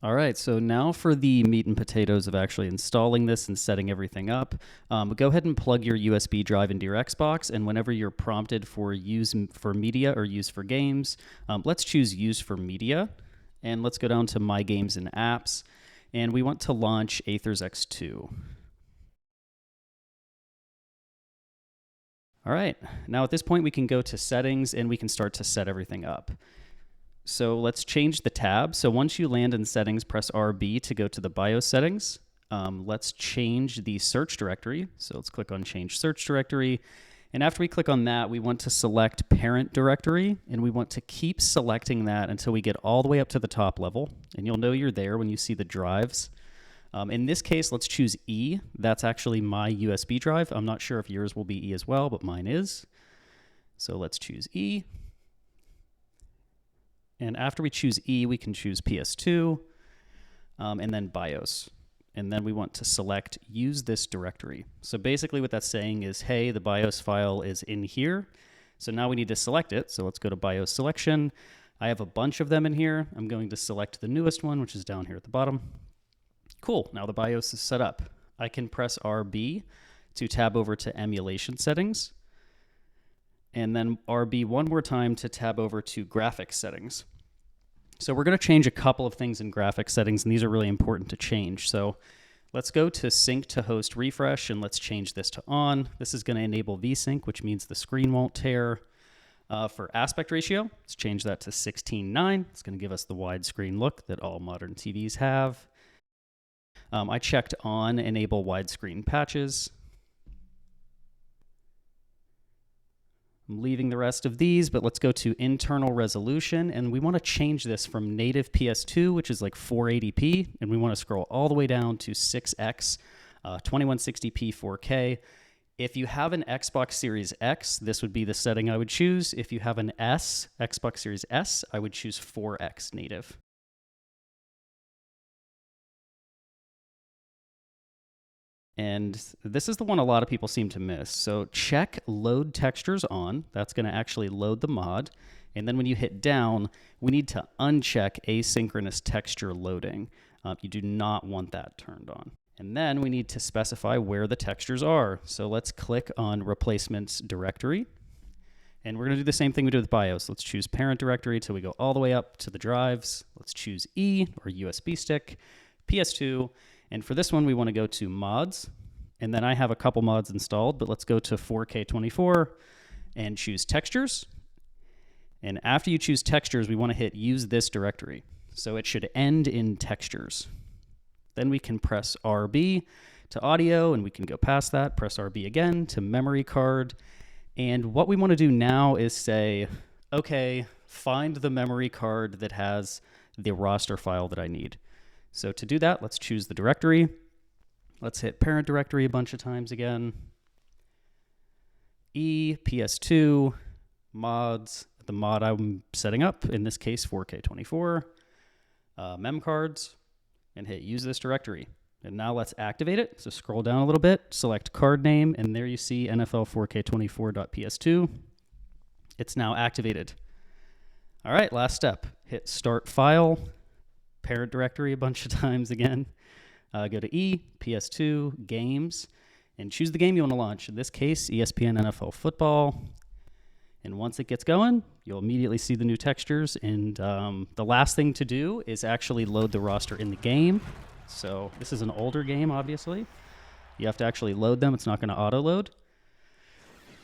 All right, so now for the meat and potatoes of actually installing this and setting everything up. Go ahead and plug your USB drive into your Xbox, and whenever you're prompted for use for media or use for games, let's choose use for media, and let's go down to My Games and Apps, and we want to launch Aethers X2. All right, now at this point we can go to settings and we can start to set everything up. So let's change the tab. So once you land in settings, press RB to go to the BIOS settings. Let's change the search directory. So let's click on change search directory. And after we click on that, we want to select parent directory, and we want to keep selecting that until we get all the way up to the top level. And you'll know you're there when you see the drives. In this case, let's choose E. That's actually my USB drive. I'm not sure if yours will be E as well, but mine is. So let's choose E. And after we choose E, we can choose PS2 and then BIOS. And then we want to select use this directory. So basically what that's saying is, hey, the BIOS file is in here. So now we need to select it. So let's go to BIOS selection. I have a bunch of them in here. I'm going to select the newest one, which is down here at the bottom. Cool, now the BIOS is set up. I can press RB to tab over to emulation settings, and then RB one more time to tab over to graphics settings. So we're going to change a couple of things in graphics settings, and these are really important to change. So let's go to sync to host refresh, and let's change this to on. This is going to enable VSync, which means the screen won't tear. For aspect ratio, let's change that to 16:9. It's going to give us the widescreen look that all modern TVs have. I checked on enable widescreen patches. I'm leaving the rest of these, but let's go to internal resolution, and we want to change this from native PS2, which is like 480p, and we want to scroll all the way down to 6x, 2160p 4K. If you have an Xbox Series X, this would be the setting I would choose. If you have an S, Xbox Series S, I would choose 4x native. And this is the one a lot of people seem to miss. So check load textures on. That's going to actually load the mod. And then when you hit down, we need to uncheck asynchronous texture loading. You do not want that turned on. And then we need to specify where the textures are. So let's click on replacements directory. And we're going to do the same thing we did with BIOS. Let's choose parent directory till we go all the way up to the drives. Let's choose E or USB stick, PS2. And for this one, we want to go to mods. And then I have a couple mods installed, but let's go to 4K24 and choose textures. And after you choose textures, we want to hit use this directory. So it should end in textures. Then we can press RB to audio, and we can go past that. Press RB again to memory card. And what we want to do now is say, okay, find the memory card that has the roster file that I need. So to do that, let's choose the directory. Let's hit parent directory a bunch of times again. E, PS2, mods, the mod I'm setting up, in this case 4K24, mem cards, and hit use this directory. And now let's activate it. So scroll down a little bit, select card name, and there you see NFL 4K24.ps2. It's now activated. All right, last step. Hit start file, parent directory a bunch of times again. Go to E, PS2, games, and choose the game you want to launch. In this case, ESPN NFL Football. And once it gets going, you'll immediately see the new textures. And the last thing to do is actually load the roster in the game. So this is an older game, obviously. You have to actually load them. It's not going to auto-load.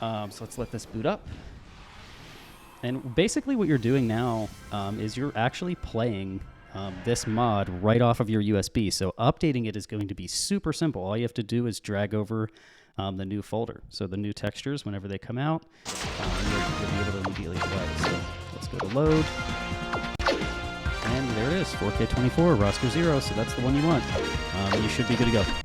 So let's let this boot up. And basically what you're doing now is you're actually playing this mod right off of your USB. So updating it is going to be super simple. All you have to do is drag over the new folder. So the new textures, whenever they come out, you'll be able to immediately play. So let's go to load. And there it is, 4K24, roster 0. So that's the one you want. You should be good to go.